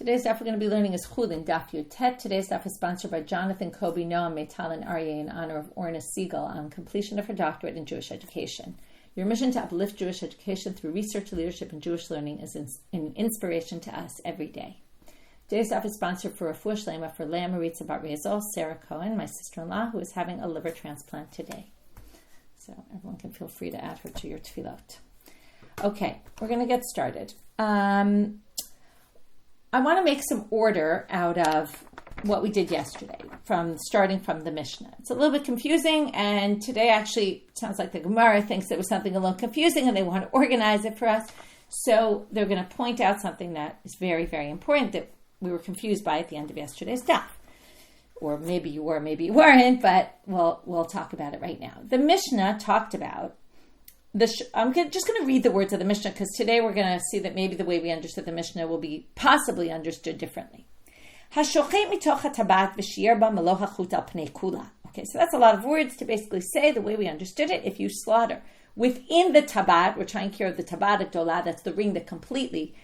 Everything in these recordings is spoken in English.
Today's daf we're going to be learning is Chullin, Daf Yutet. Today's daf is sponsored by Jonathan, Kobe, Noam, Meital, and Aryeh in honor of Orna Siegel on completion of her doctorate in Jewish education. Your mission to uplift Jewish education through research, leadership, and Jewish learning is an inspiration to us every day. Today's daf is sponsored for Refuah Shlema for Leah Maritza Bat Rezol, Sarah Cohen, my sister-in-law, who is having a liver transplant today. So everyone can feel free to add her to your tefillot. Okay, we're going to get started. I want to make some order out of what we did yesterday, starting from the Mishnah. It's a little bit confusing, and today actually sounds like the Gemara thinks it was something a little confusing, and they want to organize it for us. So they're going to point out something that is very, very important that we were confused by at the end of yesterday's daf. Or maybe you were, maybe you weren't, but we'll talk about it right now. The Mishnah talked about I'm just going to read the words of the Mishnah because today we're going to see that maybe the way we understood the Mishnah will be possibly understood differently. Okay, so that's a lot of words to basically say the way we understood it. If you slaughter within the tabat, we're trying to cure the tabat agdolah, that's the ring that completely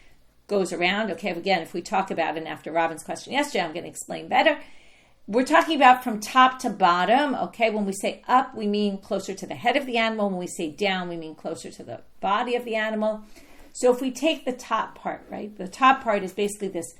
goes around. Okay, again, if we talk about it after Robin's question yesterday, I'm going to explain better. We're talking about from top to bottom, okay? When we say up, we mean closer to the head of the animal. When we say down, we mean closer to the body of the animal. So if we take the top part, right? The top part is basically this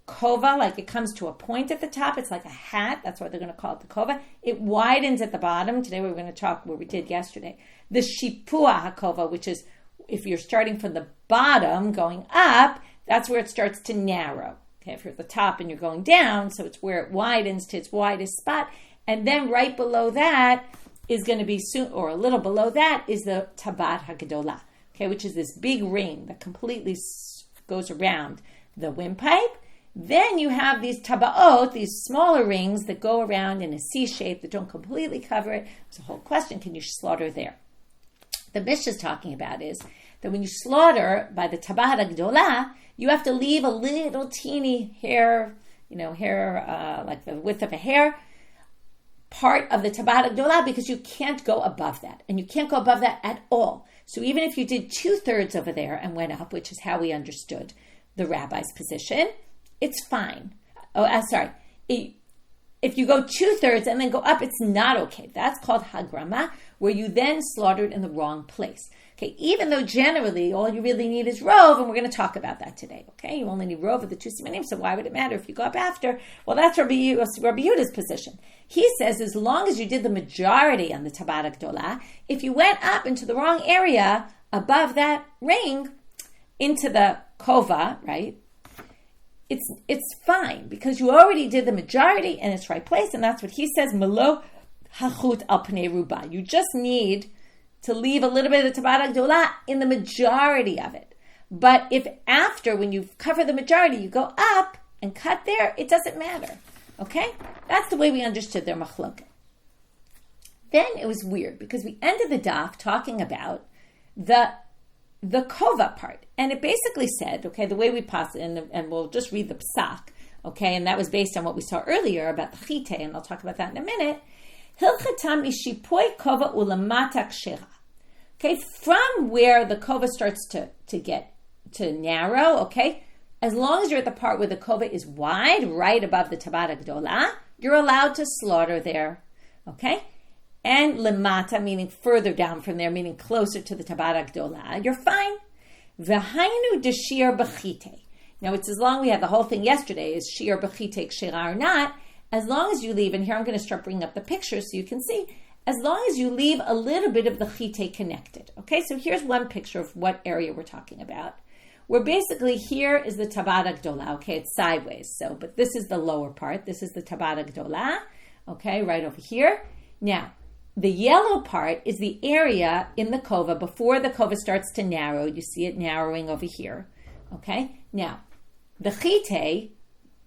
kova, like it comes to a point at the top. It's like a hat. That's why they're going to call it the kova. It widens at the bottom. Today we're going to talk what we did yesterday. The shipua hakova, which is if you're starting from the bottom going up, that's where it starts to narrow. Okay, if you're at the top and you're going down, so it's where it widens to its widest spot. And then right below that is going to be, or a little below that, is the tabat hagdolah, okay, which is this big ring that completely goes around the windpipe. Then you have these tabaot, these smaller rings that go around in a C shape that don't completely cover it. There's a whole question, can you slaughter there? The Mishnah is talking about is that when you slaughter by the tabat hagdolah, you have to leave a little teeny hair, like the width of a hair, part of the tabat agdolah because you can't go above that. And you can't go above that at all. So even if you did 2/3 over there and went up, which is how we understood the rabbi's position, it's fine. If you go 2/3 and then go up, it's not okay. That's called hagrama, where you then slaughtered in the wrong place. Okay, even though generally all you really need is rov, and we're going to talk about that today. Okay, you only need rov of the two simanim, so why would it matter if you go up after? Well, that's Rabbi Yehuda's position. He says as long as you did the majority on the tabat agdolah, if you went up into the wrong area above that ring into the kova, right? It's fine because you already did the majority in its right place, and that's what he says. Melo hachut al pnei ruba. You just need to leave a little bit of the tabat agdolah in the majority of it. But if after, when you've covered the majority, you go up and cut there, it doesn't matter. Okay? That's the way we understood their machloket. Then it was weird because we ended the daf talking about the kova part. And it basically said, okay, the way we pass it, and we'll just read the psak, okay, and that was based on what we saw earlier about the chitim, and I'll talk about that in a minute. Okay, from where the kova starts to get to narrow, okay, as long as you're at the part where the kova is wide, right above the tabat agdolah, you're allowed to slaughter there, okay? And lemata, meaning further down from there, meaning closer to the tabat agdolah, you're fine. V'hainu deshir b'chite. Now it's as long, we had the whole thing yesterday, is shir b'chite kshira or not, as long as you leave, and here I'm going to start bringing up the picture so you can see, as long as you leave a little bit of the chite connected. Okay, so here's one picture of what area we're talking about. Where basically here is the tabat agdolah. Okay, it's sideways, but this is the lower part. This is the tabat agdolah. Okay, right over here. Now, the yellow part is the area in the kova before the kova starts to narrow. You see it narrowing over here. Okay, now, the chite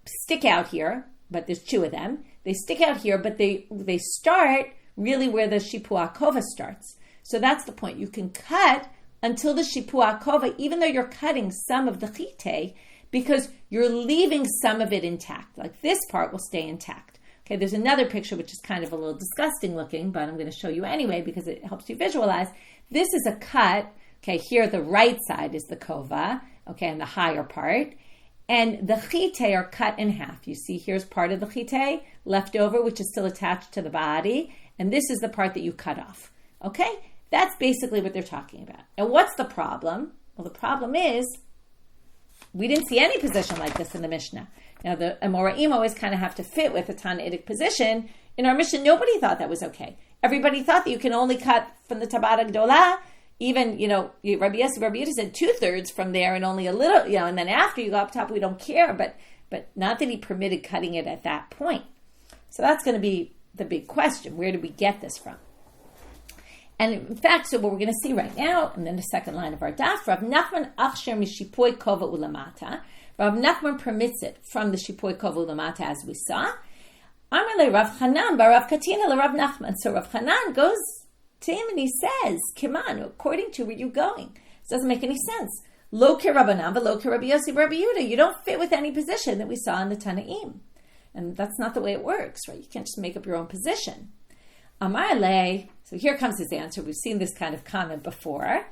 stick out here, but there's two of them. They stick out here, but they start really where the shipua kova starts. So that's the point. You can cut until the shipua kova, even though you're cutting some of the chite, because you're leaving some of it intact. Like this part will stay intact. Okay, there's another picture which is kind of a little disgusting looking, but I'm going to show you anyway because it helps you visualize. This is a cut. Okay, here the right side is the kova, okay, and the higher part. and the chite are cut in half. You see, here's part of the chite left over, which is still attached to the body, and this is the part that you cut off. Okay? That's basically what they're talking about. And what's the problem? Well, the problem is we didn't see any position like this in the Mishnah. Now, the Amoraim always kind of have to fit with a Tanaitic position. In our Mishnah, nobody thought that was okay. Everybody thought that you can only cut from the Tabat Gdolah. Even, Rabbi Yosef, Rabbi Yehuda said 2/3 from there and only a little, and then after you go up top, we don't care. But not that he permitted cutting it at that point. So that's going to be the big question. Where did we get this from? And in fact, so what we're going to see right now, and then the second line of our daf, Rav Nachman achsher mishipoi kova ulamata. Rav Nachman permits it from the shipoi kova ulamata, as we saw. Amar le Rav Chanan bar Rav Katina le Rav Nachman. So Rav Chanan goes to him and he says, Kiman, according to where you're going. This doesn't make any sense. Lo ke Rabbanan, lo ke Rabbi Yossi, Rabbi Yehuda. You don't fit with any position that we saw in the Tanaim. And that's not the way it works, right? You can't just make up your own position. Amar le, so here comes his answer. We've seen this kind of comment before.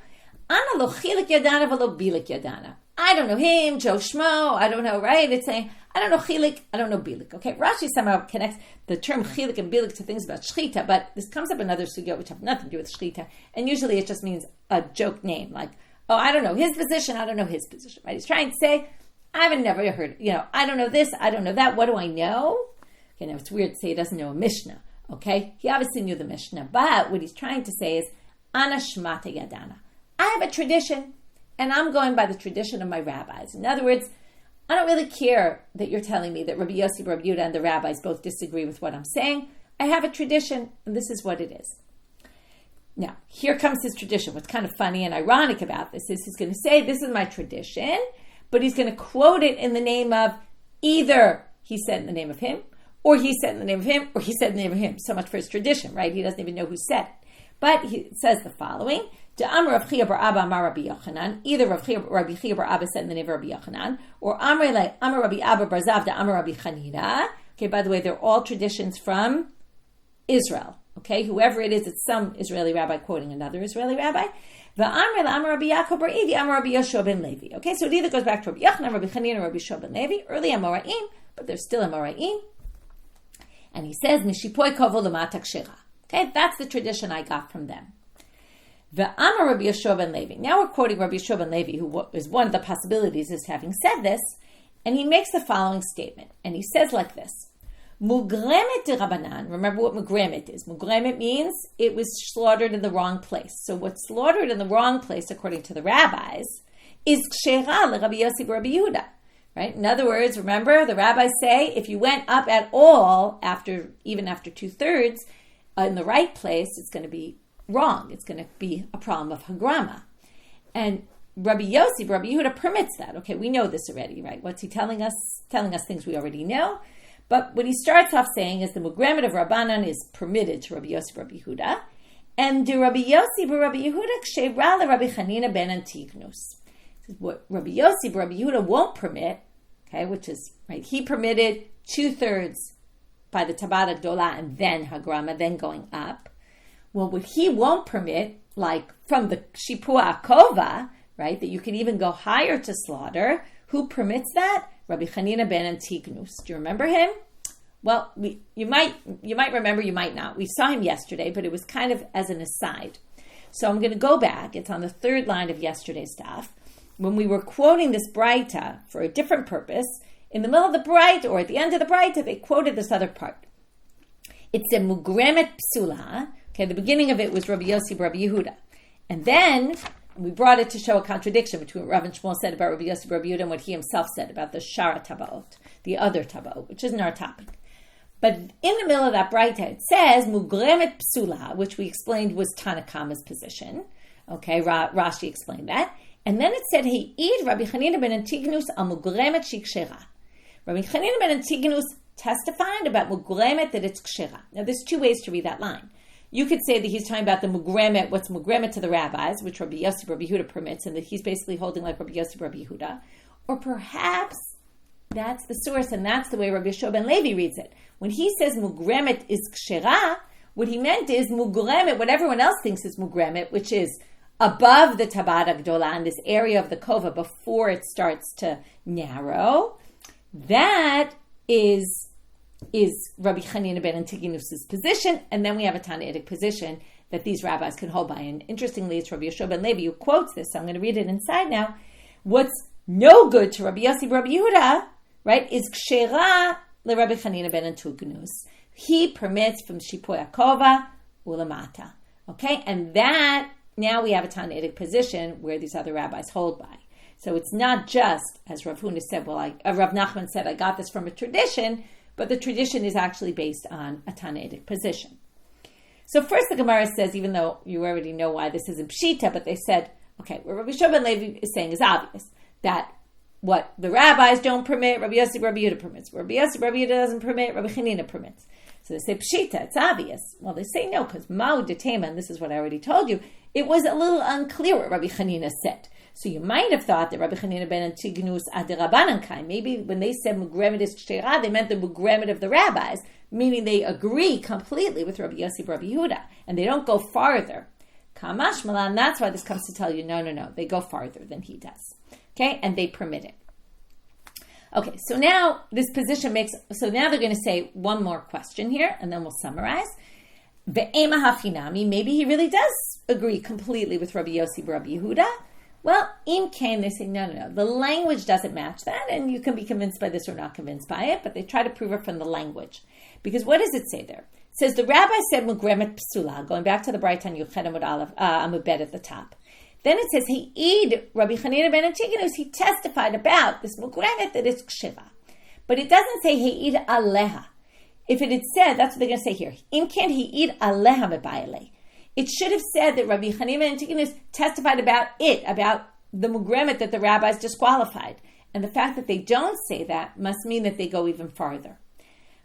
Ana lo chilik yadana v'lo bilik yadana. I don't know him, Joe Schmo, I don't know, right? It's saying, I don't know chilik, I don't know bilik. Okay, Rashi somehow connects the term chilik and bilik to things about shchita, but this comes up in other sugiyot which have nothing to do with shchita, and usually it just means a joke name, like, oh, I don't know his position, I don't know his position, right? He's trying to say, I've never heard, I don't know this, I don't know that, what do I know? Okay, now it's weird to say he doesn't know a Mishnah, okay? He obviously knew the Mishnah, but what he's trying to say is, Ana shmata yadana. I have a tradition, and I'm going by the tradition of my rabbis. In other words, I don't really care that you're telling me that Rabbi Yossi, Rabbi Yehuda, and the rabbis both disagree with what I'm saying. I have a tradition, and this is what it is. Now, here comes his tradition. What's kind of funny and ironic about this is he's going to say, this is my tradition, but he's going to quote it in the name of either he said in the name of him, or he said in the name of him, or he said in the name of him. So much for his tradition, right? He doesn't even know who said it. But he says the following, Rav Chia bar Abba Amar Rabbi Yochanan, either Rabbi Chia bar Abba said in the name of Rabbi Yochanan, or Amar Rabbi Abba bar Zavda Amar Rabbi Chanina. Okay, by the way, they're all traditions from Israel. Okay, whoever it is, it's some Israeli rabbi quoting another Israeli rabbi. Amar Rabbi Yaakov bar Evi Amar Rabbi Yoshua ben Levi. Okay, so it either goes back to Rabbi Yochanan, Rabbi Chanina, Rabbi Yoshua ben Levi, early Amoraim, but they're still Amoraim. And he says, Mishipoi kovo l'mata kshera. Okay, that's the tradition I got from them. Amar Rabbi Yeshua ben Levi. Now we're quoting Rabbi Yeshua ben Levi, who is one of the possibilities is having said this, and he makes the following statement. And he says like this, Mugremet de Rabbanan. Remember what mugremet is. Mugremet means it was slaughtered in the wrong place. So what's slaughtered in the wrong place, according to the rabbis, is kshera l'Rabbi Yossi Rabbi Yehuda. Right? In other words, remember, the rabbis say if you went up at all, even after 2/3, in the right place, it's going to be wrong. It's going to be a problem of hagrama. And Rabbi Yossi, Rabbi Yehuda permits that. Okay, we know this already, right? What's he telling us? Telling us things we already know. But what he starts off saying is the mugremet of Rabbanan is permitted to Rabbi Yossi, Rabbi Yehuda. And do Rabbi Yossi, Rabbi Yehuda, kshevra le Rabbi Chanina ben Antignus. What Rabbi Yossi, Rabbi Yehuda won't permit, okay, which is, right, he permitted 2/3 by the Tabat Gdolah and then Hagrama, then going up. Well, what he won't permit, like from the Shipua Akova, right, that you can even go higher to slaughter, who permits that? Rabbi Chanina ben Antignus. Do you remember him? Well, you might remember, you might not. We saw him yesterday, but it was kind of as an aside. So I'm going to go back. It's on the third line of yesterday's daf. When we were quoting this Braita for a different purpose, in the middle of the Braita or at the end of the Braita, they quoted this other part. It's a mugremet psula. Okay, the beginning of it was Rabbi Yossi, Rabbi Yehuda. And then we brought it to show a contradiction between what Rav and Shmuel said about Rabbi Yossi, Rabbi Yehuda and what he himself said about the Shara Tabaot, the other Tabaot, which isn't our topic. But in the middle of that Braita, it says mugremet psula, which we explained was Tanakama's position. Okay, Rashi explained that. And then it said, Hey, eid Rabbi Chanina ben Antignus al mugremet shikshera. Rabbi Chanina ben Antignus testified about mugremet that it's kshera. Now, there's two ways to read that line. You could say that he's talking about the mugremet, what's mugremet to the rabbis, which Rabbi Yossi, Rabbi Yehuda permits, and that he's basically holding like Rabbi Yossi, Rabbi Yehuda. Or perhaps that's the source, and that's the way Rabbi Yeshua ben Levi reads it. When he says mugremet is kshera, what he meant is mugremet, what everyone else thinks is mugremet, which is above the Tabat Agdola, in this area of the kova before it starts to narrow, that is Rabbi Chanina ben Antignus' position, and then we have a Tannaitic position that these rabbis can hold by. And interestingly, it's Rabbi Yosef ben Levi who quotes this, so I'm going to read it inside now. What's no good to Rabbi Yossi, Rabbi Yehuda, right, is kshera le Rabbi Chanina ben Antignus. He permits from Shipui Akova ulamata. Okay, and that, now we have a Tannaitic position where these other rabbis hold by. So it's not just, as Rav Huna said, Rav Nachman said, I got this from a tradition, but the tradition is actually based on a Tannaitic position. So first the Gemara says, even though you already know why this isn't Pshita, but they said, okay, what Rabbi Shua ben Levi is saying is obvious, that what the rabbis don't permit, Rabbi Yossi, Rabbi Yehuda permits. Rabbi Yossi, Rabbi Yehuda doesn't permit, Rabbi Chanina permits. So they say Pshita, it's obvious. Well, they say no, because Ma'u Detema, and this is what I already told you, it was a little unclear what Rabbi Chanina said. So you might have thought that Rabbi Chanina ben Antignus adirabanan kai. Maybe when they said mugremet is kshera, they meant the mugremet of the rabbis, meaning they agree completely with Rabbi Yossi, Rabbi Yehuda, and they don't go farther. Kamash malan. That's why this comes to tell you, no, they go farther than he does. Okay, and they permit it. Okay, so now this position so now they're going to say one more question here, and then we'll summarize. Ve'ema hafinami. Maybe he really does agree completely with Rabbi Yossi, Rabbi Yehuda. Well, im kain, they say, no. The language doesn't match that, and you can be convinced by this or not convinced by it, but they try to prove it from the language. Because what does it say there? It says, the rabbi said, mugremet psula, going back to the Brighton Yuchet Amud Bet at the top. Then it says, He'id, Rabbi Chanina ben Antignus, he testified about this mugremet that it's kshiva. But it doesn't say, He'id aleha. If it had said, that's what they're going to say here, im kain He'id aleha mebayale. It should have said that Rabbi Chanina and Antignus testified about the mugremet that the rabbis disqualified. And the fact that they don't say that must mean that they go even farther.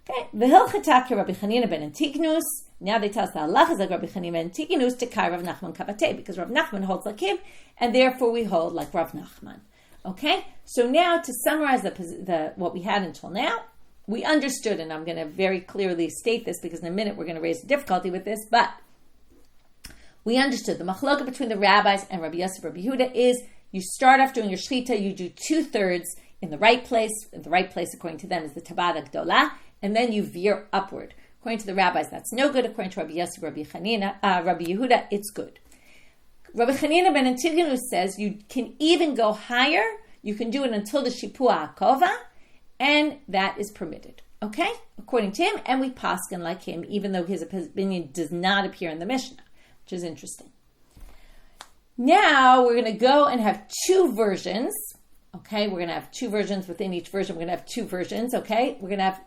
Okay, V'hilchataki Rabbi Chanina ben Antignus. Now they tell us the halachas like Rabbi Chanina ben Antignus to kai Rav Nachman kavatei, because Rav Nachman holds like him, and therefore we hold like Rav Nachman. Okay, so now to summarize the what we had until now, we understood, and I'm going to very clearly state this because in a minute we're going to raise a difficulty with this, but we understood the machloka between the rabbis and Rabbi Yosef, Rabbi Yehuda is you start off doing your shchita, you do 2/3 in the right place. And the right place, according to them, is the Tabat Agdola, and then you veer upward. According to the rabbis, that's no good. According to Rabbi Yosef, Rabbi Yehuda, it's good. Rabbi Chanina ben Antignus says you can even go higher. You can do it until the Shipua Akova, and that is permitted. Okay? According to him, and we paskin like him, even though his opinion does not appear in the Mishnah, which is interesting. Now we're going to go and have two versions. Okay, we're going to have two versions within each version. We're going to have two versions. Okay, we're going to have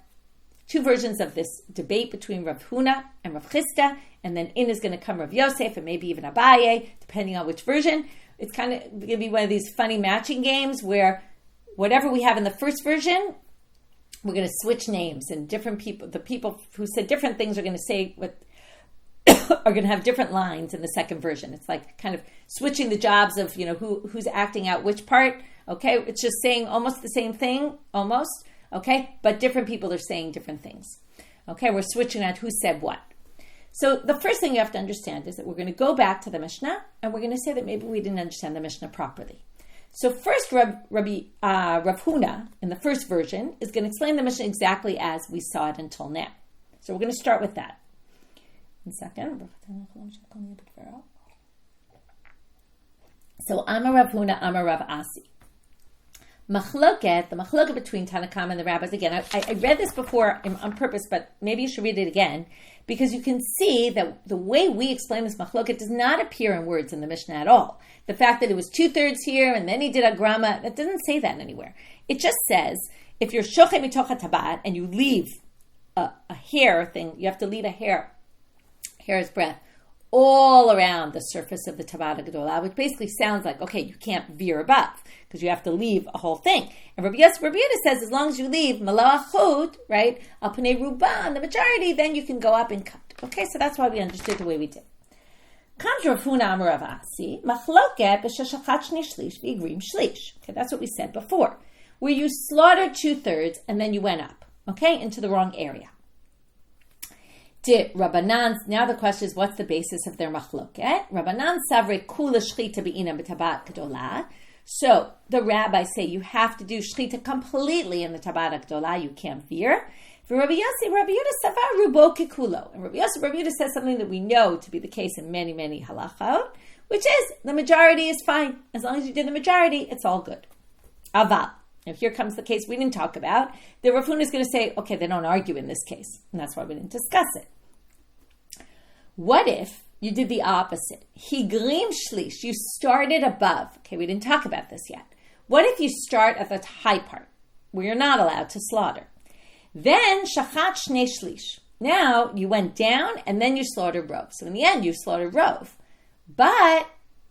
two versions of this debate between Rav Huna and Rav Chisda, and then in is going to come Rav Yosef and maybe even Abaye, depending on which version. It's kind of going to be one of these funny matching games where whatever we have in the first version, we're going to switch names, and different people, the people who said different things are going to say what are going to have different lines in the second version. It's like kind of switching the jobs of, who's acting out which part. Okay, it's just saying almost the same thing, almost. Okay, but different people are saying different things. Okay, we're switching out who said what. So the first thing you have to understand is that we're going to go back to the Mishnah, and we're going to say that maybe we didn't understand the Mishnah properly. So first, Rav Huna, in the first version, is going to explain the Mishnah exactly as we saw it until now. So we're going to start with that. One second. So Amar Rav Huna, Amar Rav Asi. The machloket between Tanakam and the rabbis. Again, I read this before on purpose, but maybe you should read it again, because you can see that the way we explain this machloket does not appear in words in the Mishnah at all. The fact that it was 2/3 here and then he did a grama, that doesn't say that anywhere. It just says, if you're shochet mitocha tabat and you leave a hair thing, you have to leave a hair's breadth all around the surface of the Tabat Agdola, which basically sounds like, okay, you can't veer above, because you have to leave a whole thing. And Rabbi Yosef says, as long as you leave Malachut, right, al panei ruban, the majority, then you can go up and cut. Okay, so that's why we understood the way we did. Comes Rav Huna Amar Rav Asi, machloket b'sheshachat shni shlish v'igrim shlish. Okay, that's what we said before, where you slaughtered 2/3 and then you went up, okay, into the wrong area. Rabbanan, now the question is, what's the basis of their machloket? Rabbanan savre kula shchita be'ina b'tabat gdola. So the rabbis say you have to do shchita completely in the tabat gdola. You can't veer. For Rabbi Yossi, Rabbi Yehuda savar rubo kikulo. And Rabbi Yosef, Rabbi Yehuda says something that we know to be the case in many, many halachot, which is the majority is fine. As long as you did the majority, it's all good. Aval. Now here comes the case we didn't talk about. The Rav Huna is going to say, okay, they don't argue in this case. And that's why we didn't discuss it. What if you did the opposite? Higrim shlish, you started above. Okay, we didn't talk about this yet. What if you start at the high part, where you're not allowed to slaughter? Then shachat shnei shlish. Now you went down and then you slaughtered rov. So in the end, you slaughtered rov. But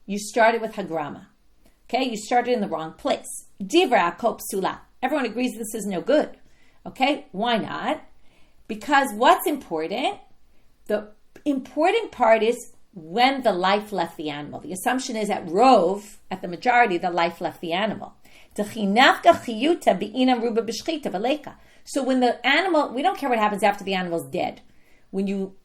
you started with hagrama. Okay, you started in the wrong place. Divra kol psula. Everyone agrees this is no good. Okay, why not? Because what's important? The important part is when the life left the animal. The assumption is at rov, at the majority, the life left the animal. So when the animal, we don't care what happens after the animal's dead. When you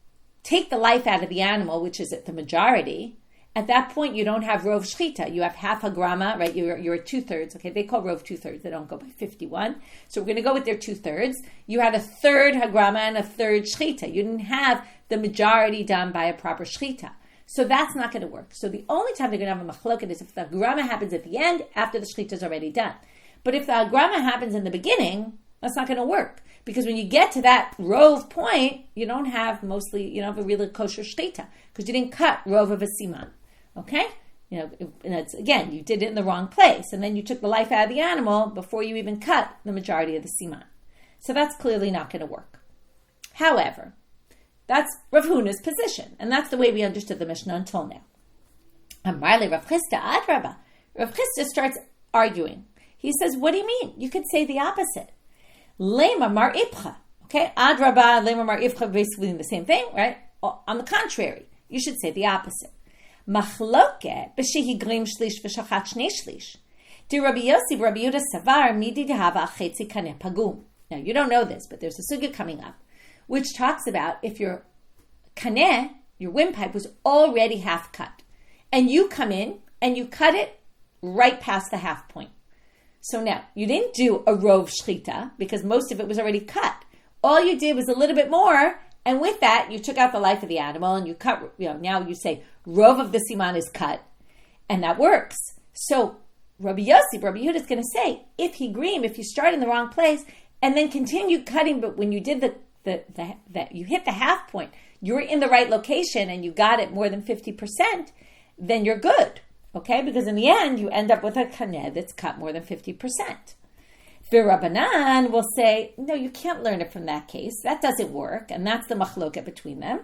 take the life out of the animal, which is at the majority, at that point you don't have rov shchita. You have half a grama, right? You're at 2/3. Okay, they call rov 2/3. They don't go by 51. So we're going to go with their 2/3. You had a third hagrama and a third shchita. You didn't have the majority done by a proper shchita. So that's not going to work. So the only time they're going to have a machloket is if the hagrama happens at the end after the shchita is already done. But if the hagrama happens in the beginning, that's not going to work. Because when you get to that rov point, you don't have a really kosher shchita because you didn't cut rov of a siman. Okay? And it's, again, you did it in the wrong place. And then you took the life out of the animal before you even cut the majority of the siman. So that's clearly not going to work. However, that's Rav Huna's position. And that's the way we understood the Mishnah until now. Amarle Rav Chisda adraba. Rav Chisda starts arguing. He says, what do you mean? You could say the opposite. Lema mar ipcha. Okay? Adraba, lema mar ipcha, basically the same thing, right? On the contrary, you should say the opposite. Machloket b'shehi grim shlish v'shachat shnei shlish. Di Rabbi Yossi, Rabbi Yehuda savar midi dehava achetzi kaneh pagum. Now, you don't know this, but there's a sugya coming up, which talks about if your kaneh, your windpipe, was already half cut, and you come in and you cut it right past the half point. So now, you didn't do a rov shchita because most of it was already cut. All you did was a little bit more, and with that, you took out the life of the animal and you cut, now you say, rov of the siman is cut, and that works. So, Rabbi Yossi, Rabbi Yehuda is going to say, if you start in the wrong place and then continue cutting, but when you did you hit the half point, you're in the right location and you got it more than 50%, then you're good. Okay? Because in the end, you end up with a kaneh that's cut more than 50%. The Rabbanan will say, no, you can't learn it from that case. That doesn't work. And that's the machloket between them.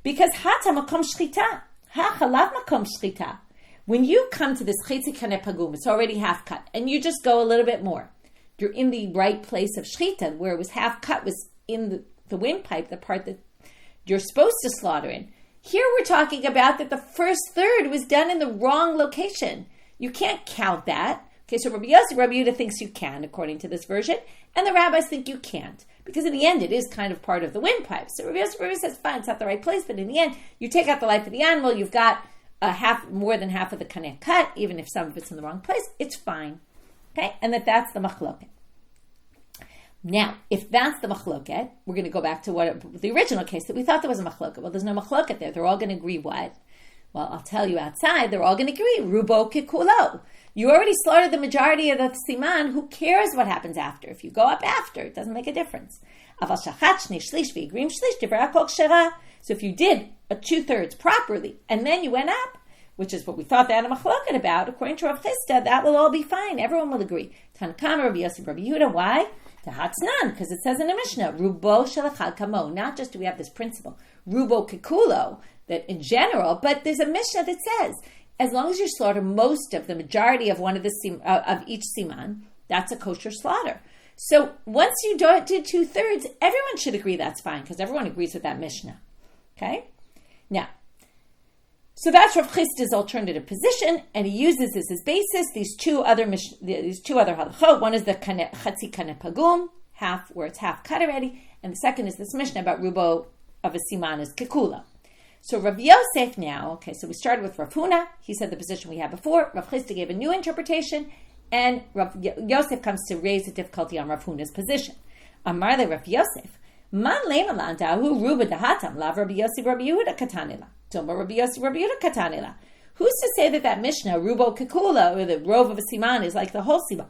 Because hata makom shchita. Ha chalav makom shchita. When you come to this chetzi kaneh pagum, it's already half cut. And you just go a little bit more. You're in the right place of shchita. Where it was half cut was in the windpipe, the part that you're supposed to slaughter in. Here we're talking about that the first third was done in the wrong location. You can't count that. Okay, so Rabbi Yosef, Rabbi Yehuda thinks you can, according to this version, and the rabbis think you can't, because in the end it is kind of part of the windpipe. So Rabbi Yosef says, fine, it's not the right place, but in the end, you take out the life of the animal, you've got more than half of the kaneh cut, even if some of it's in the wrong place, it's fine. Okay, and that's the machloket. Now, if that's the machloket, we're going to go back to the original case that we thought there was a machloket. Well, there's no machloket there. They're all going to agree what? Well, I'll tell you outside, they're all going to agree. Rubo kikulo. You already slaughtered the majority of the siman. Who cares what happens after? If you go up after, it doesn't make a difference. So if you did a 2/3 properly, and then you went up, which is what we thought they had a machloket about, according to Rav Chisda, that will all be fine. Everyone will agree. Tanakama, Rabbi Yosef, Rabbi Yehuda. Why? Tahatznan, because it says in the Mishnah, Rubo shelachad kamo. Not just do we have this principle, Rubo kikulo, that in general, but there's a Mishnah that says, as long as you slaughter most of the majority of one of of each siman, that's a kosher slaughter. So once you did 2/3, everyone should agree that's fine, because everyone agrees with that Mishnah. Okay? Now, so that's Rav Chisda's alternative position, and he uses as his basis these two other halachot. One is the chatzi kaneh pagum, half, where it's half cut already, and the second is this Mishnah about rubo of a siman is kikula. So Rav Yosef now, okay, so we started with Rav Huna. He said the position we had before. Rav Chisda gave a new interpretation, and Rav Yosef comes to raise the difficulty on Rav Huna's position. Amar le Rav Yosef, man leimalan dahu ruba dahatam lav Rabbi Yossi Rabbi Yehuda katanila. Toma Rabbi Yossi Rabbi Yehuda katanila. Who's to say that Mishnah, rubo kikula, or the rove of a siman, is like the whole siman?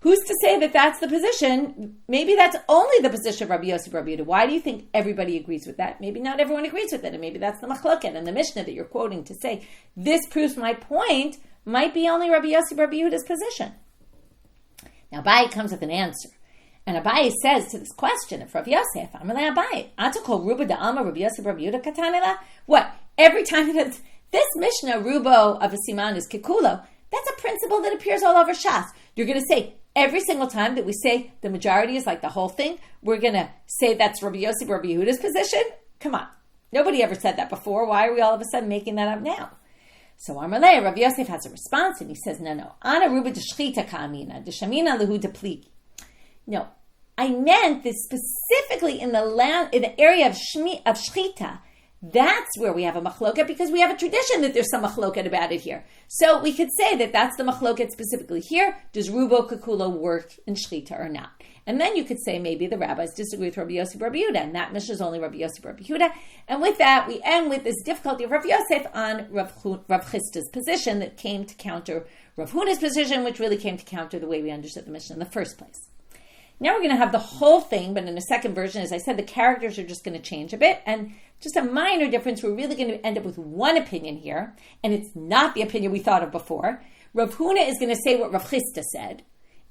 Who's to say that that's the position? Maybe that's only the position of Rabbi Yosef, Rabbi Yehuda. Why do you think everybody agrees with that? Maybe not everyone agrees with it, and maybe that's the machloket and the Mishnah that you're quoting to say, this proves my point, might be only Rabbi Yosef, Rabbi Yehuda's position. Now Abaye comes with an answer. And Abaye says to this question of Rav Yosef, Amalei Abaye, Atakol Ruba da Alma Rabbi Yosef, Rabbi Yehuda katanela? What? Every time that this Mishnah, Rubo of a siman is kikulo, that's a principle that appears all over Shas. You're going to say, every single time that we say the majority is like the whole thing, we're going to say that's Rabbi Yosef, Rabbi Yehuda's position? Come on. Nobody ever said that before. Why are we all of a sudden making that up now? So Amalei, Rav Yosef has a response, and he says, no. Ana Ruba de Shchita ka'amina, de Shamina lehu de pligi. No, I meant that specifically in the area of Shchita. That's where we have a machloket, because we have a tradition that there's some machloket about it here. So we could say that that's the machloket specifically here. Does rubo kikulo work in shchita or not? And then you could say maybe the rabbis disagree with Rabbi Yosef, Rabbi Yehuda, and that Mishnah is only Rabbi Yosef, Rabbi Yehuda. And with that, we end with this difficulty of Rav Yosef on Rav Chisda's position that came to counter Rav Huna's position, which really came to counter the way we understood the Mishnah in the first place. Now we're going to have the whole thing, but in a second version, as I said, the characters are just going to change a bit, and just a minor difference. We're really going to end up with one opinion here, and it's not the opinion we thought of before. Rav Huna is going to say what Rav Chisda said,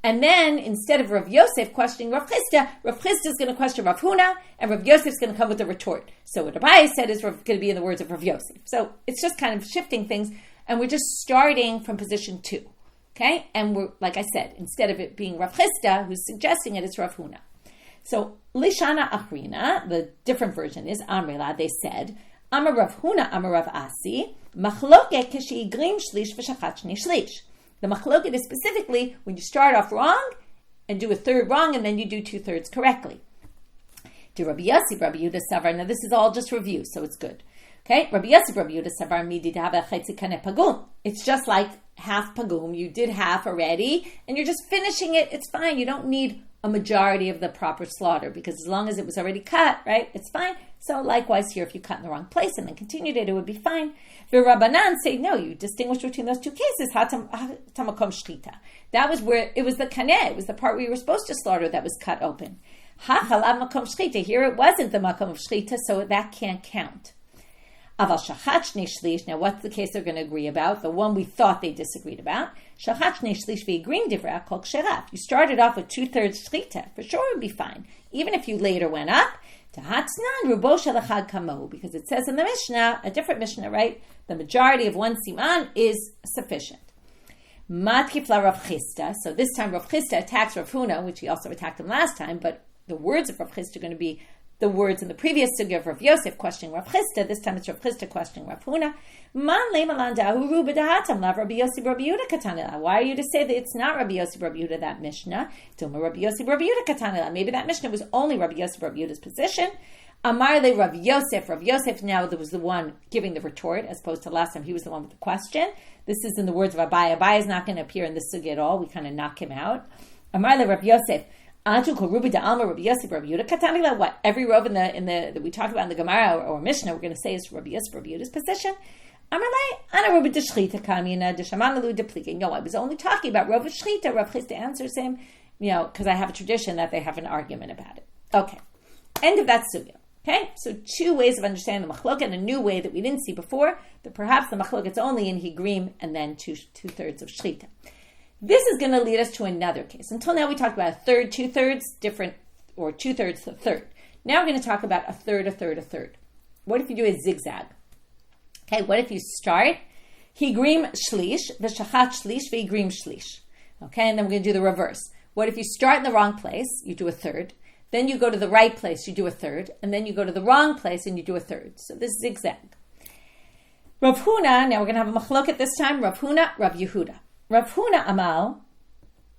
and then instead of Rav Yosef questioning Rav Chisda is going to question Rav Huna, and Rav Yosef is going to come with a retort. So what Abaye said is going to be in the words of Rav Yosef. So it's just kind of shifting things, and we're just starting from position 2. Okay, and we're, like I said, instead of it being Rav Chisda who's suggesting it, it's Rav Huna. So Lishana Achrina, the different version is Amrila. They said, Amar Rav Huna, Amar Rav Asi, Machloket k'sheigrim shlish v'shachat shni shlish. The machloket is specifically when you start off wrong and do a third wrong, and then you do 2/3 correctly. To Rabbi Yossi, Rabbi Yehuda Savar. Now this is all just review, so it's good. Okay, Rabbi Yossi, Rabbi Yehuda Savar midi d'hava chetzi kaneh pagum. It's just like half pagum. You did half already, and you're just finishing it. It's fine. You don't need a majority of the proper slaughter, because as long as it was already cut, right, it's fine. So likewise here, if you cut in the wrong place and then continued it would be fine. The Rabbanan say, no, you distinguish between those two cases. Tamakom shchita. That was where it was the kaneh. It was the part where you were supposed to slaughter that was cut open. Ha-chalav makom shchita. Here it wasn't the makom of shchita, so that can't count. Aval shachat shnei shlish. Now, what's the case they're going to agree about? The one we thought they disagreed about. Shachat shnei shlish ve'igrim divrei kol ksherat. You started off with 2/3 shchita. For sure it would be fine. Even if you later went up, tahatznan rubo shalachad kamo, because it says in the Mishnah, a different Mishnah, right? The majority of one siman is sufficient. Matkifla Rav Chisda. So this time Rav Chisda attacks Rav Huna, which he also attacked him last time, but the words of Rav Chisda are going to be the words in the previous sugya of Rav Yosef questioning Rav Chisda. This time it's Rav Chisda questioning Rav Huna. Man leimalan dahu ruba dahatam lav Rabbi Yosef Rabbi Yehuda katanela. Why are you to say that it's not Rabbi Yosef Rabbi Yehuda, that Mishnah? Toma Rabbi Yosef Rabbi Yehuda katanela. Maybe that Mishnah was only Rabbi Yosef Rabbi Yehuda's position. Amar le Rav Yosef. Rav Yosef now was the one giving the retort, as opposed to last time he was the one with the question. This is in the words of Abaye. Abaye is not going to appear in this sugya at all. We kind of knock him out. Amar le Rav Yosef. What every rov that we talk about in the Gemara or Mishnah we're going to say is Rabbi Yosef Rabbi Yehuda's position. No, I was only talking about Rav Shchita. Rav Chisda answers him, because I have a tradition that they have an argument about it. Okay, end of that sugya. Okay, so 2 ways of understanding the machlok, and a new way that we didn't see before, that perhaps the machlok is only in higrim and then 2/3 of shchita. This is going to lead us to another case. Until now, we talked about a third, 2/3, different, or 2/3 to a third. Now we're going to talk about a third, a third, a third. What if you do a zigzag? Okay, what if you start higrim shlish, v'shachat shlish, v'higrim shlish. Okay, and then we're going to do the reverse. What if you start in the wrong place, you do a third, then you go to the right place, you do a third, and then you go to the wrong place and you do a third. So this is zigzag. Rav Huna, now we're going to have a machloket this time, Rav Huna, Rav Yehuda. Rav Huna Amal,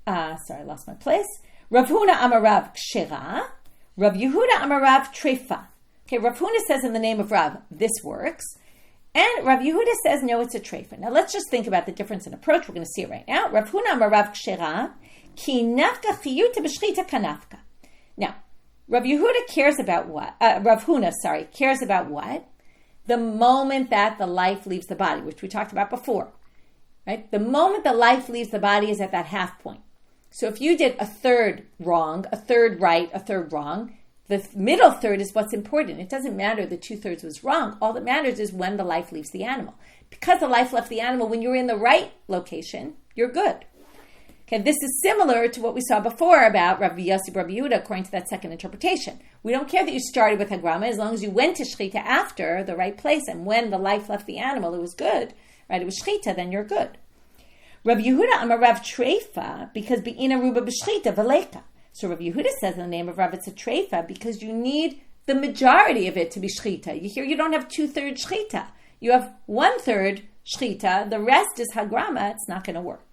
I lost my place. Rav Huna Amarav Kshera, Rav Yehuda Amarav Trefa. Okay, Rav Huna says in the name of Rav, this works. And Rav Yehuda says, no, it's a treifa. Now let's just think about the difference in approach. We're going to see it right now. Rav Huna amar Rav Kshera, ki nafka chiyuta b'shchita kanafka. Now, Rav Yehuda cares about what? Rav Huna, cares about what? The moment that the life leaves the body, which we talked about before. Right? The moment the life leaves the body is at that half point. So if you did a third wrong, a third right, a third wrong, the middle third is what's important. It doesn't matter the 2/3 was wrong. All that matters is when the life leaves the animal. Because the life left the animal, when you're in the right location, you're good. Okay, this is similar to what we saw before about Rabbi Yossi, Rabbi Yehuda, according to that second interpretation. We don't care that you started with Hagrama, as long as you went to Shechita after the right place, and when the life left the animal, it was good, right? It was Shechita, then you're good. Rabbi Yehuda amar Rav Treifa, because be'ina ruba b'shchita v'leka. So Rabbi Yehuda says in the name of Rav, it's a treifa because you need the majority of it to be shchita. You hear, you don't have 2/3 shchita. You have 1/3 shchita. The rest is hagrama. It's not going to work.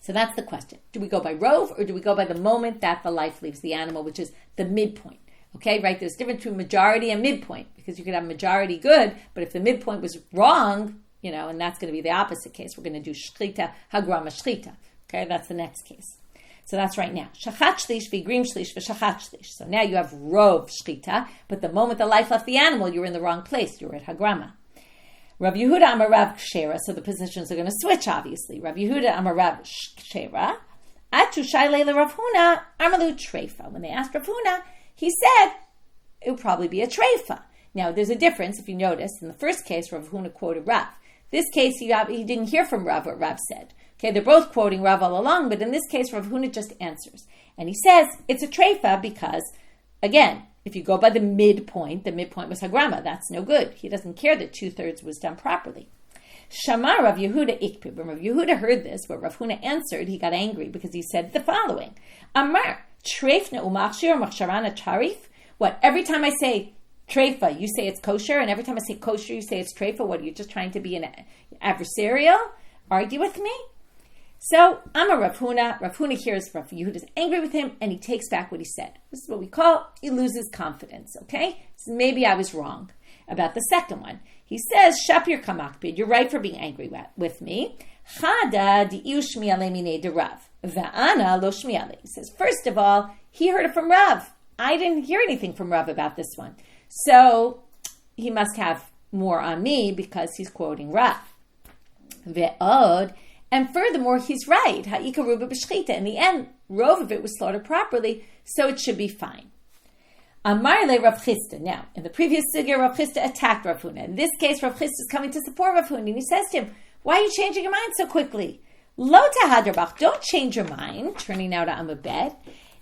So that's the question. Do we go by rove or do we go by the moment that the life leaves the animal, which is the midpoint? Okay, right? There's a difference between majority and midpoint because you could have majority good, but if the midpoint was wrong, and that's going to be the opposite case. We're going to do shchita, hagrama shchita. Okay, that's the next case. So that's right now. Shachat shlish, vigrim shlish, v'shachat shlish. So now you have rov shchita, but the moment the life left the animal, you're in the wrong place. You're at hagrama. Rav Yehuda amar Rav Kshera. So the positions are going to switch, obviously. Rav Yehuda amar Rav Kshera. Atu shayle Rav Huna amalu treifa. When they asked Rav Huna, he said it would probably be a treifa. Now there's a difference if you notice. In the first case, Rav Huna quoted Rav. This case, he didn't hear from Rav what Rav said. Okay, they're both quoting Rav all along, but in this case, Rav Huna just answers. And he says, it's a treifa because, again, if you go by the midpoint was hagrama. That's no good. He doesn't care that 2/3 was done properly. Shamar Rav Yehuda ikpib. When Rav Yehuda heard this, but Rav Huna answered, he got angry because he said the following. Amar, treifna umachshir machsharana charif. What, every time I say treifa, you say it's kosher, and every time I say kosher, you say it's treifa? What, are you just trying to be an adversarial? Argue with me? So, I'm a Rav Huna. Rav Huna hears Rav Yehuda's angry with him, and he takes back what he said. This is what we call, he loses confidence, okay? So maybe I was wrong about the second one. He says, Shapir kamakbid, you're right for being angry with me. Chada di'u shmi'alei minei de Rav, va'ana lo shmi'alei. He says, first of all, he heard it from Rav. I didn't hear anything from Rav about this one. So, he must have more on me because he's quoting Rav. Ve'od, and furthermore, he's right. Ha'ika ruba b'shchita. In the end, rove of it was slaughtered properly, so it should be fine. Amar le Rav Chisda. Now, in the previous sugya, Rav Chisda attacked Rav Huna. In this case, Rav Chisda is coming to support Rav Huna, and he says to him, why are you changing your mind so quickly? Lo tahadrabach, don't change your mind. Turning now to Abaye.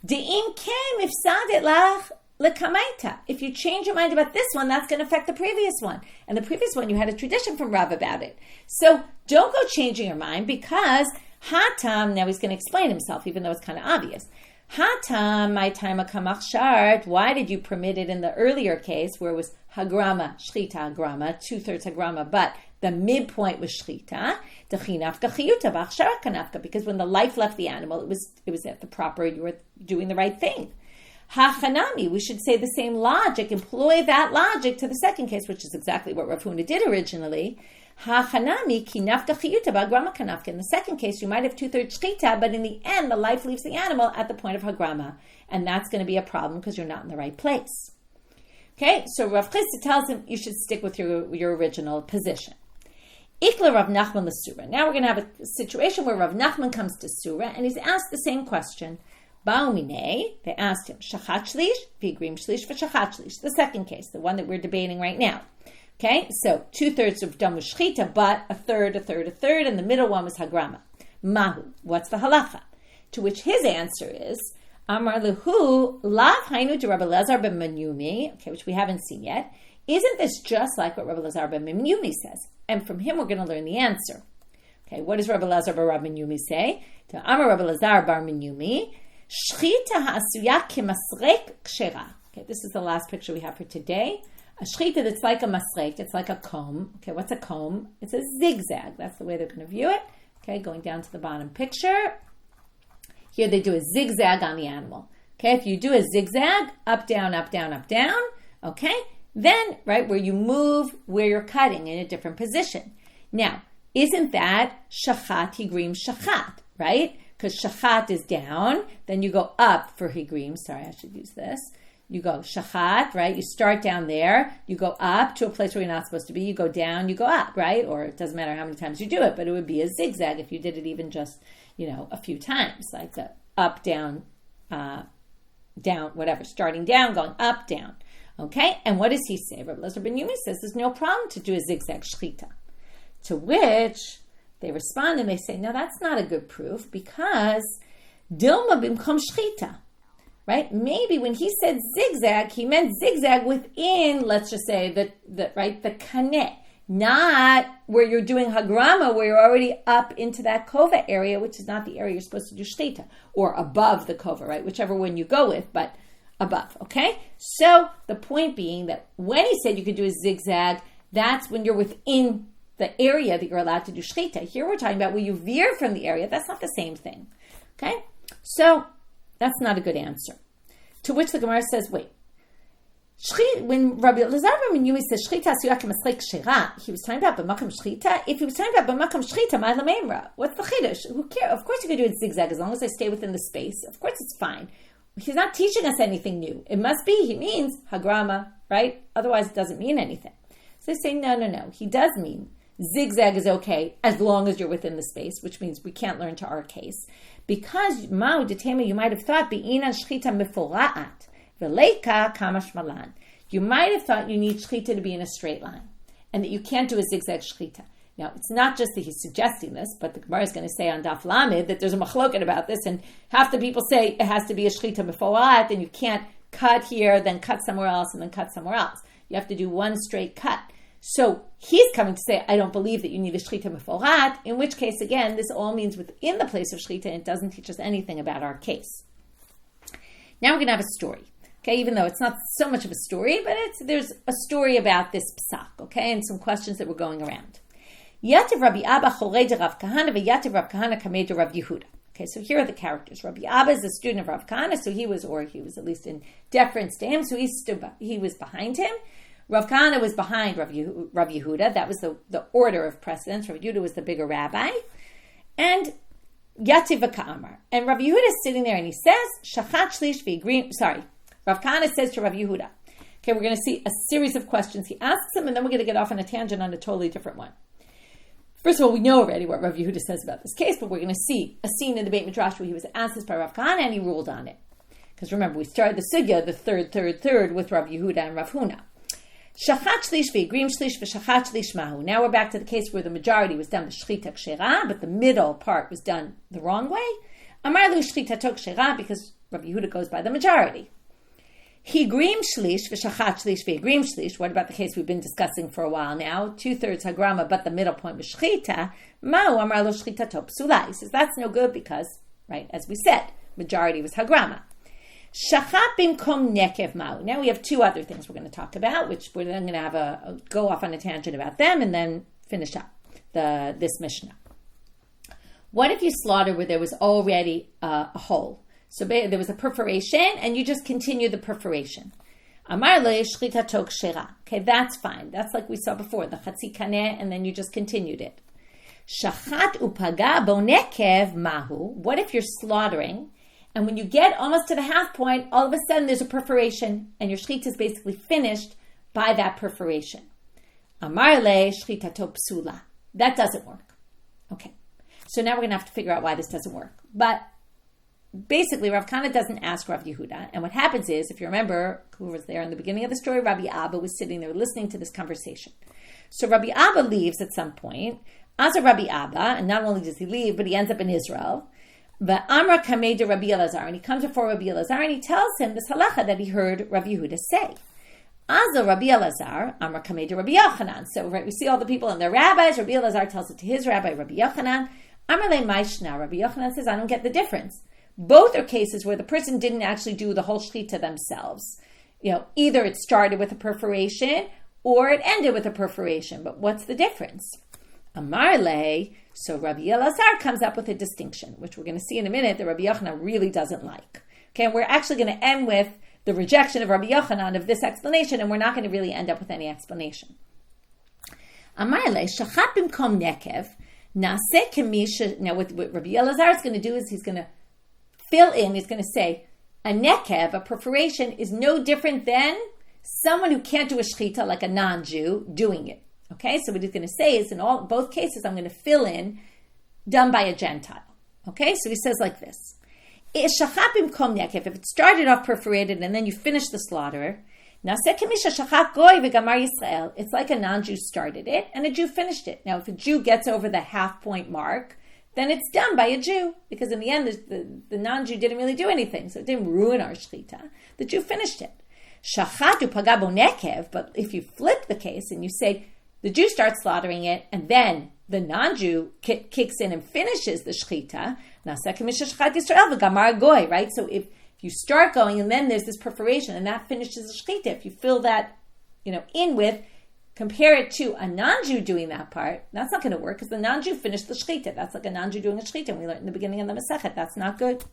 De'im kem ifsadet lach lekamaita. If you change your mind about this one, that's going to affect the previous one. And the previous one, you had a tradition from Rav about it. So don't go changing your mind because hatam, now he's going to explain himself, even though it's kind of obvious. Hatam, my time a kamach shart. Why did you permit it in the earlier case where it was hagrama, shchita hagrama, 2/3 hagrama, but the midpoint was shchita? Because when the life left the animal, it was at the proper, you were doing the right thing. Hachanami, we should say the same logic, employ that logic to the second case, which is exactly what Rav Huna did originally. Hachanami ki nafka chiyuta b'hagrama kanafka. In the second case, you might have 2/3 shchita, but in the end, the life leaves the animal at the point of hagrama, and that's going to be a problem because you're not in the right place. Okay, so Rav Chisda tells him you should stick with your original position. Ikla Rav Nachman l'sura. Now we're going to have a situation where Rav Nachman comes to Surah, and he's asked the same question. Baumine, they asked him, shachat shlish, vigrim shlish, v'shachat shlish. The second case, the one that we're debating right now. Okay, so 2/3 of done was shchita, but a third, and the middle one was hagrama. Mahu, what's the halacha? To which his answer is, Amar lehu, lav hainu de Rabbi Lazar ben Menyumi, okay, which we haven't seen yet. Isn't this just like what Rabbi Lazar ben Menyumi says? And from him we're going to learn the answer. Okay, what does Rabbi Lazar bar Menyumi say? To Amar Rabbi Lazar bar Menyumi, shchita ha'asuya kemasrek kshera. Okay, this is the last picture we have for today. A shchita that's like a masrek, it's like a comb. Okay, what's a comb? It's a zigzag. That's the way they're going to view it. Okay, going down to the bottom picture. Here they do a zigzag on the animal. Okay, if you do a zigzag, up, down, up, down, up, down, Okay? Then, right, where you move where you're cutting in a different position. Now, isn't that shachat, higrim, shachat, right? Because shachat is down, then you go up for higrim. Sorry, I should use this. You go shachat, right? You start down there, you go up to a place where you're not supposed to be, you go down, you go up, right? Or it doesn't matter how many times you do it, but it would be a zigzag if you did it even just, a few times, like the up, down, down, whatever, starting down, going up, down. Okay? And what does he say? Rabbi ben Yumi says there's no problem to do a zigzag shchita. To which they respond and they say, no, that's not a good proof because Dilma bimkom shchita. Right? Maybe when he said zigzag, he meant zigzag within, let's just say, the kaneh, not where you're doing hagrama, where you're already up into that kova area, which is not the area you're supposed to do shtita, or above the kova, right? Whichever one you go with, but above, okay? So the point being that when he said you could do a zigzag, that's when you're within the area that you're allowed to do shtita. Here we're talking about where you veer from the area. That's not the same thing, okay? So that's not a good answer. To which the Gemara says, wait, when Rabbi ben Yumi says shchita suyak maslek shira, he was talking about b'makam shchita. If he was talking about b'makam shchita, ma lamemra. What's the chiddush? Who cares? Of course you can do it zigzag as long as I stay within the space. Of course it's fine. He's not teaching us anything new. It must be he means hagrama, right? Otherwise it doesn't mean anything. So they say no. He does mean zigzag is okay as long as you're within the space, which means we can't learn to our case. Because ma'u detema, you might have thought be'inan shchita mifura'at v'leika kamash malan. You might have thought you need shchita to be in a straight line, and that you can't do a zigzag shchita. Now, it's not just that he's suggesting this, but the Gemara is going to say on Daf Lamed that there's a machloket about this, and half the people say it has to be a shchita mifura'at, and you can't cut here, then cut somewhere else, and then cut somewhere else. You have to do one straight cut. So he's coming to say, I don't believe that you need a shchita mifura'at, in which case, again, this all means within the place of shchita, and it doesn't teach us anything about our case. Now we're going to have a story, okay? Even though it's not so much of a story, but there's a story about this psak, okay? And some questions that were going around. Yativ Rabbi Abba chorei de Rav Kahana ve'yativ Rav Kahana kamei de Rav Yehuda. Okay, so here are the characters. Rabbi Abba is a student of Rav Kahana, so he was at least in deference to him, so he was behind him. Rav Kahana was behind Rav Yehuda. That was the order of precedence. Rav Yehuda was the bigger rabbi. And Yativ v'ka'amar. And Rav Yehuda is sitting there and he says, Shachat shlish v'igrim. Sorry. Rav Kahana says to Rav Yehuda. Okay, we're going to see a series of questions he asks him, and then we're going to get off on a tangent on a totally different one. First of all, we know already what Rav Yehuda says about this case, but we're going to see a scene in the Beit Midrash where he was asked this by Rav Kahana and he ruled on it. Because remember, we started the sugya, the third with Rav Yehuda and Rav Huna. Shachat shlish v'igrim shlish v'shachat shlish mahu. Now we're back to the case where the majority was done the shchita kshera, but the middle part was done the wrong way. Amar lu shchita to kshera, because Rav Yehuda goes by the majority. Higrim shlish v'shachat shlish v'igrim shlish. What about the case we've been discussing for a while now? 2/3 hagrama, but the middle point was shchita. Mahu amar lu shchita to psula. He says that's no good because, right, as we said, majority was hagrama. Shachat bimkom nekev ma'u. Now we have two other things we're going to talk about, which we're then going to have go off on a tangent about them and then finish up this Mishnah. What if you slaughter where there was already a hole? So there was a perforation and you just continue the perforation. Amar le shchita tok shera. Okay, that's fine. That's like we saw before, the chatzi kaneh, and then you just continued it. Shachat upaga bo nekev mahu. What if you're slaughtering and when you get almost to the half point, all of a sudden there's a perforation, and your shchita is basically finished by that perforation. Amar le shchita to psula. That doesn't work. Okay. So now we're going to have to figure out why this doesn't work. But basically, Rav Kahana doesn't ask Rav Yehuda. And what happens is, if you remember, who was there in the beginning of the story, Rabbi Abba was sitting there listening to this conversation. So Rabbi Abba leaves at some point. As a Rabbi Abba, and not only does he leave, but he ends up in Israel. But Amra kamei de Rabbi Elazar, and he comes before Rabbi Elazar and he tells him this halacha that he heard Rabbi Yehuda say. Aza Rabbi Elazar, Amra kamei de Rabbi Yochanan. So right, we see all the people and their rabbis. Rabbi Elazar tells it to his rabbi, Rabbi Yochanan. Amra le maishna. Rabbi Yochanan says, I don't get the difference. Both are cases where the person didn't actually do the whole shchita themselves. Either it started with a perforation or it ended with a perforation. But what's the difference? Amar le. So Rabbi Elazar comes up with a distinction, which we're going to see in a minute that Rabbi Yochanan really doesn't like. Okay, and we're actually going to end with the rejection of Rabbi Yochanan of this explanation, and we're not going to really end up with any explanation. Amarle shachat bimkom nekev nase kemisha. Now, what Rabbi Elazar is going to do is he's going to fill in. He's going to say a nekev, a perforation, is no different than someone who can't do a shechita, like a non-Jew, doing it. Okay, so what he's going to say is in both cases, I'm going to fill in done by a Gentile. Okay, so he says like this. If it started off perforated and then you finish the slaughter, it's like a non-Jew started it and a Jew finished it. Now, if a Jew gets over the half-point mark, then it's done by a Jew, because in the end, the non-Jew didn't really do anything, so it didn't ruin our shechita. The Jew finished it. But if you flip the case and you say, the Jew starts slaughtering it, and then the non-Jew kicks in and finishes the shechita, right? So if you start going, and then there's this perforation, and that finishes the shechita, if you fill that, in with, compare it to a non-Jew doing that part, that's not going to work, because the non-Jew finished the shechita. That's like a non-Jew doing a shechita, and we learned in the beginning of the Masechet. That's not good.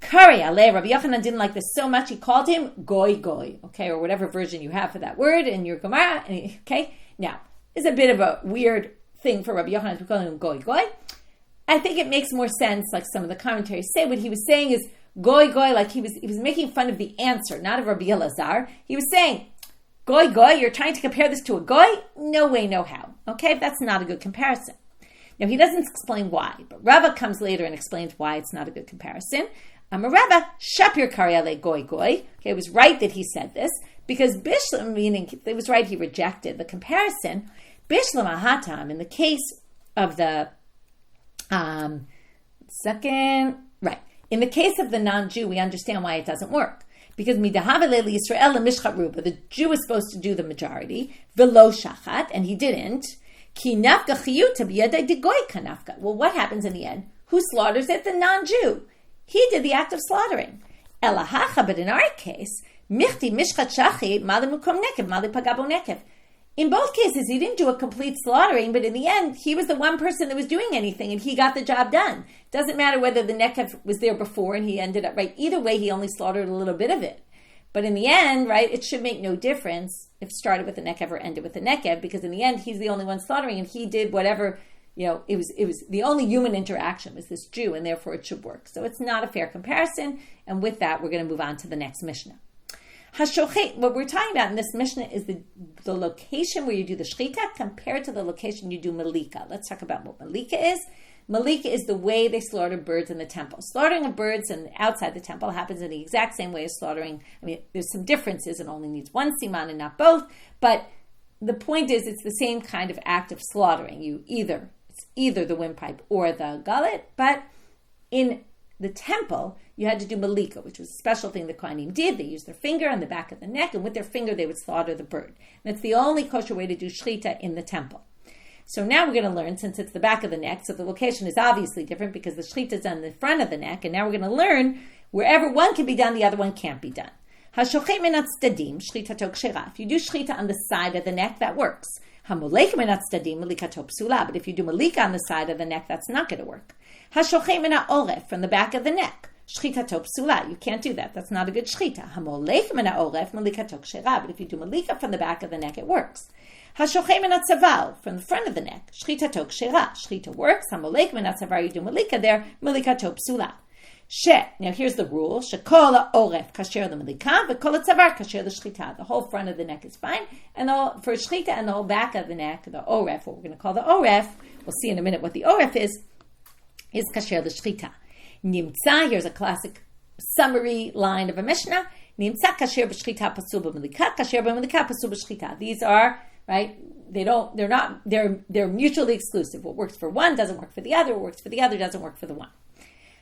Kari aleh, Rabbi Yochanan didn't like this so much, he called him goy, okay, or whatever version you have for that word in your Gemara, okay? Now, it's a bit of a weird thing for Rabbi Yochanan to call him goy. I think it makes more sense, like some of the commentaries say. What he was saying is goy, like he was making fun of the answer, not of Rabbi Elazar. He was saying, goy, you're trying to compare this to a goy? No way, no how. Okay, that's not a good comparison. Now, he doesn't explain why, but Rava comes later and explains why it's not a good comparison. Rava, shapir karyale goy. Okay, it was right that he said this, because Bishlam, meaning it was right, he rejected the comparison. Bishlam ahatam, in the case of the in the case of the non-Jew, we understand why it doesn't work. Because midahavele Yisrael mishchat ruba, the Jew is supposed to do the majority, velo shachat, and he didn't. Ki nafka chiyuta b'yadei de goy kanafka. Well, what happens in the end? Who slaughters it? The non-Jew. He did the act of slaughtering. Elahacha, but in our case, michti mishchat shachi mali mukom nekev mali pagabo nekev. In both cases, he didn't do a complete slaughtering, but in the end, he was the one person that was doing anything, and he got the job done. Doesn't matter whether the nekev was there before and he ended up, right? Either way, he only slaughtered a little bit of it. But in the end, right, it should make no difference if it started with the nekev or ended with the nekev, because in the end, he's the only one slaughtering, and he did whatever, it was the only human interaction was this Jew, and therefore it should work. So it's not a fair comparison, and with that, we're going to move on to the next Mishnah. What we're talking about in this Mishnah is the location where you do the shechita compared to the location you do malika. Let's talk about what malika is. Malika is the way they slaughter birds in the temple. Slaughtering of birds outside the temple happens in the exact same way as slaughtering. I mean, there's some differences. It only needs one siman and not both. But the point is, it's the same kind of act of slaughtering. It's either the windpipe or the gullet. But in the temple, you had to do malika, which was a special thing the Kohanim did. They used their finger on the back of the neck, and with their finger they would slaughter the bird. And it's the only kosher way to do shechita in the temple. So now we're going to learn, since it's the back of the neck, so the location is obviously different because the shechita is on the front of the neck, and now we're going to learn wherever one can be done, the other one can't be done. If you do shechita on the side of the neck, that works. But if you do malika on the side of the neck, that's not going to work. From the back of the neck, you can't do that. That's not a good shechita. But if you do malika from the back of the neck, it works. From the front of the neck, shechita works. You do malika there, malikato psula. Now here's the rule: shekol oref kasher the malika, v'kol tzavar kasher the shechita. The whole front of the neck is fine, and for shechita, and the whole back of the neck, the oref, what we're going to call the oref, we'll see in a minute what the oref is kasher the shechita. Nimtza, here's a classic summary line of a Mishnah. Nimtza kasher b'shechita pasul b'malika, kasher b'malika pasul b'shechita. These are right. They're mutually exclusive. What works for one doesn't work for the other. What works for the other doesn't work for the one.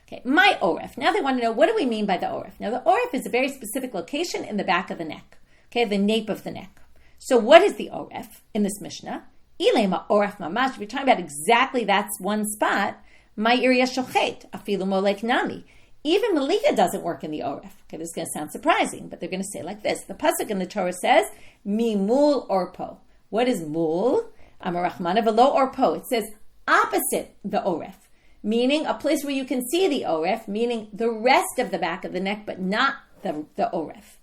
Okay, my oref. Now they want to know, what do we mean by the oref? Now the oref is a very specific location in the back of the neck. Okay, the nape of the neck. So what is the oref in this Mishnah? Ilema oref mamash. If you're talking about exactly that's one spot, my area shochet afilu molek nami. Even malika doesn't work in the oref. Okay, this is going to sound surprising, but they're going to say like this. The pasuk in the Torah says, mi mul orpo. What is mul? Amarachmana velo orpo. It says opposite the oref, meaning a place where you can see the oref, meaning the rest of the back of the neck, but not the oref.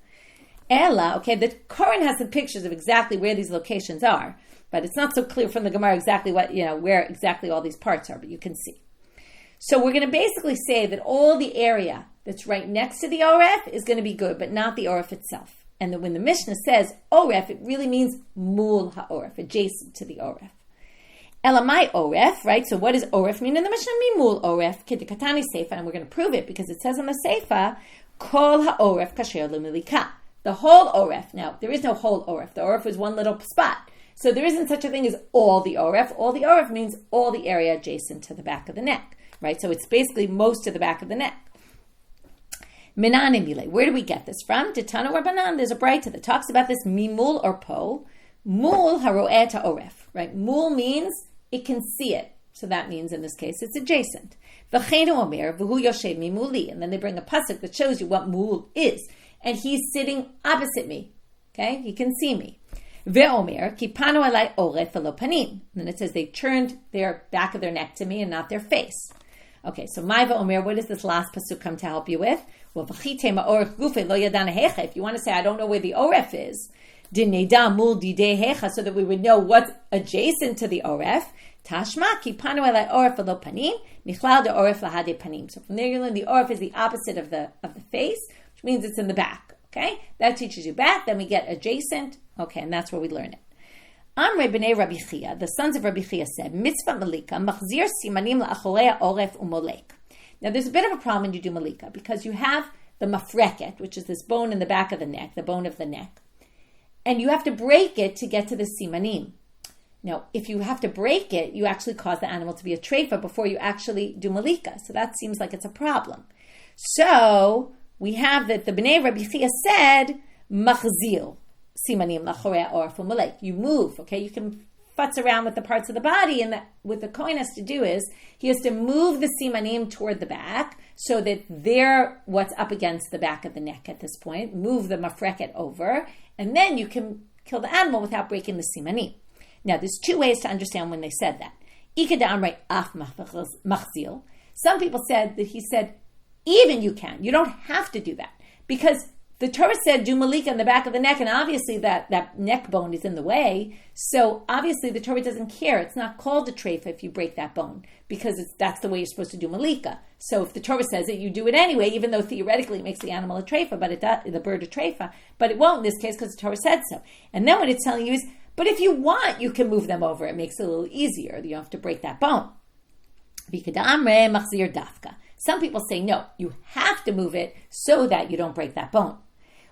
Ella, okay, the Koran has some pictures of exactly where these locations are, but it's not so clear from the Gemara exactly where exactly all these parts are, but you can see. So we're going to basically say that all the area that's right next to the oref is going to be good, but not the oref itself. And that when the Mishnah says oref, it really means mul ha'oref, adjacent to the oref. Elamai oref, right? So what does oref mean in the Mishnah? Mimul oref, kidikatani seifa, and we're going to prove it because it says on the seifa, kol ha'oref kasher l'milika. The whole oref. Now, there is no whole oref. The oref is one little spot. So there isn't such a thing as all the oref. All the oref means all the area adjacent to the back of the neck, right? So it's basically most of the back of the neck. Menanimile. Where do we get this from? Titano Rabbanan. There's a braita that talks about this mimul or po. Mul haro'eh oref, right? Mul means it can see it. So that means in this case it's adjacent. V'cheinu omer v'hu yoshev mimuli. And then they bring a pasuk that shows you what mul is. And he's sitting opposite me. Okay? He can see me. Ve'omer ki panu alai oref v'lo panim. And then it says they turned their back of their neck to me and not their face. Okay, so my ve'omer, what does this last pasuk come to help you with? Well, v'chite ma'orech gufe lo yadana hecha. If you want to say, I don't know where the oref is, dineda mul didei hecha, so that we would know what's adjacent to the oref. Tashma ki panu alai oref v'lo panim, nichlal de oref lahade panim. So from there you learn the oref is the opposite of the face, which means it's in the back. Okay, that teaches you back. Then we get adjacent. Okay, and that's where we learn it. Amrei b'nei Rabbi Chia, the sons of Rabbi Chia said, mitzvah malika machzir simanim la'acholei oref umolek. Now there's a bit of a problem when you do malika because you have the mafreket, which is this bone in the back of the neck, the bone of the neck, and you have to break it to get to the simanim. Now, if you have to break it, you actually cause the animal to be a treifa before you actually do malika. So that seems like it's a problem. So we have that the Bnei Rabbi Chia said, machzil, simanim lachorei oref u'malek. You move, okay? You can futz around with the parts of the body, and what the Kohen has to do is, he has to move the simanim toward the back, so that they're what's up against the back of the neck at this point. Move the mafreket over, and then you can kill the animal without breaking the simanim. Now, there's two ways to understand when they said that. Ikeda amrei af machzil. Some people said that he said, even you can. You don't have to do that. Because the Torah said, do malika in the back of the neck, and obviously that neck bone is in the way. So obviously the Torah doesn't care. It's not called a treifa if you break that bone, because that's the way you're supposed to do malika. So if the Torah says it, you do it anyway, even though theoretically it makes the animal a treifa, the bird a treifa, but it won't in this case because the Torah said so. And then what it's telling you is, but if you want, you can move them over. It makes it a little easier. You don't have to break that bone. Some people say, no, you have to move it so that you don't break that bone.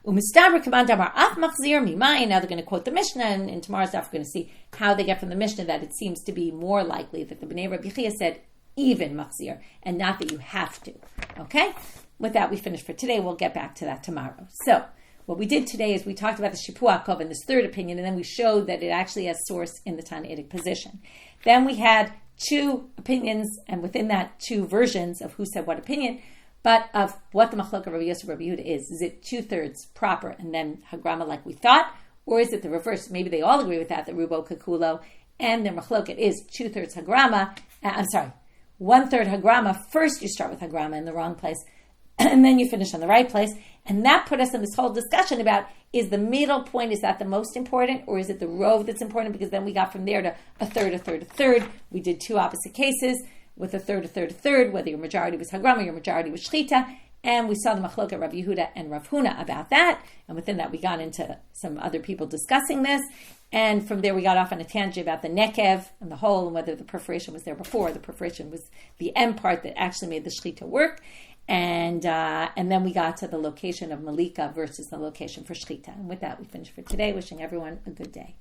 Now they're going to quote the Mishnah, and in tomorrow's daf we're going to see how they get from the Mishnah that it seems to be more likely that the Bnei Rabbi Chia said even machzir, and not that you have to. Okay? With that, we finish for today. We'll get back to that tomorrow. So, what we did today is we talked about the Shipua Kov and this third opinion, and then we showed that it actually has source in the Tanaitic position. Then we had two opinions, and within that, two versions of who said what opinion, but of what the machlok of Rabbi Yosef and Rabbi Yehuda is. Is it 2/3 proper and then hagrama like we thought, or is it the reverse? Maybe they all agree with that rubo kakulo, and their machlok is 2/3 hagrama. 1/3 hagrama. First you start with hagrama in the wrong place, and then you finish on the right place. And that put us in this whole discussion about, is the middle point, is that the most important, or is it the rove that's important? Because then we got from there to a third. We did two opposite cases with a third, whether your majority was hagrama, your majority was shchita. And we saw the machlok at Rav Yehuda and Rav Huna about that. And within that, we got into some other people discussing this. And from there, we got off on a tangent about the nekev and the hole, and whether the perforation was there before. The perforation was the end part that actually made the shchita work. And then we got to the location of malika versus the location for shchita. And with that, we finish for today. Wishing everyone a good day.